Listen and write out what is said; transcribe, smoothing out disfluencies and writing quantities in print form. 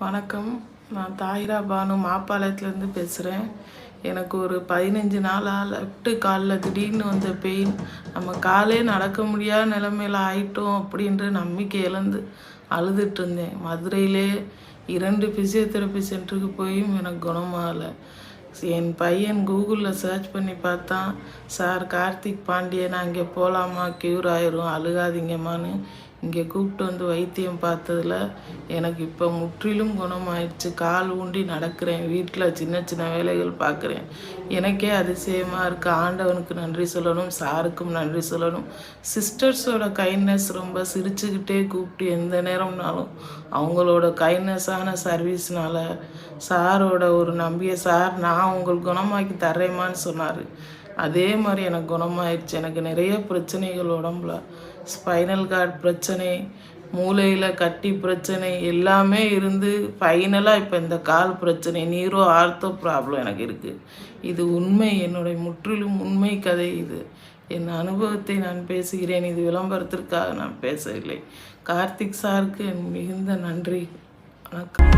வணக்கம். நான் தாயிரா பானு மாப்பாளையத்துலேருந்து பேசுகிறேன். எனக்கு ஒரு 15 நாளாக லெஃப்ட்டு காலில் திடீர்னு வந்த பெயின், நம்ம காலே நடக்க முடியாத நிலைமையில் ஆயிட்டோம் அப்படின்ற நம்பிக்கை இழந்து அழுதுட்டு இருந்தேன். மதுரையிலே 2 ஃபிசியோதெரப்பி சென்டருக்கு போயும் எனக்கு குணமாகலை. என் பையன் கூகுளில் சர்ச் பண்ணி பார்த்தான். சார் கார்த்திக் பாண்டியன் அங்கே போகலாமா, க்யூர் ஆயிரும், அழுகாதீங்கம்மான்னு இங்கே கூப்பிட்டு வந்து வைத்தியம் பார்த்ததில் எனக்கு இப்போ முற்றிலும் குணமாயிடுச்சு. கால் ஊண்டி நடக்கிறேன், வீட்டில் சின்ன சின்ன வேலைகள் பார்க்குறேன். எனக்கே அதிசயமாக இருக்குது. ஆண்டவனுக்கு நன்றி சொல்லணும், சாருக்கும் நன்றி சொல்லணும். சிஸ்டர்ஸோட கைண்ட்னஸ், ரொம்ப சிரிச்சுக்கிட்டே கூப்பிட்டு எந்த நேரம்னாலும் அவங்களோட கைண்ட்னஸான சர்வீஸ்னால சாரோட ஒரு நம்பிய சார் நான் உங்களுக்கு குணமாக்கி தர்றேம்மான்னு சொன்னார். அதே மாதிரி எனக்கு குணமாயிடுச்சு. எனக்கு நிறைய பிரச்சனைகள் உடம்புல, ஸ்பைனல் கார்டு பிரச்சனை, மூளையில் கட்டி பிரச்சனை எல்லாமே இருந்து ஃபைனலாக இப்போ இந்த கால் பிரச்சனை, நீரோ ஆர்த்தோ ப்ராப்ளம் எனக்கு இருக்குது. இது உண்மை, என்னுடைய முற்றிலும் உண்மை கதை. இது என் அனுபவத்தை நான் பேசுகிறேன். இது விளம்பரத்திற்காக நான் பேசவில்லை. கார்த்திக் சாருக்கு என் மிகுந்த நன்றி. வணக்கம்.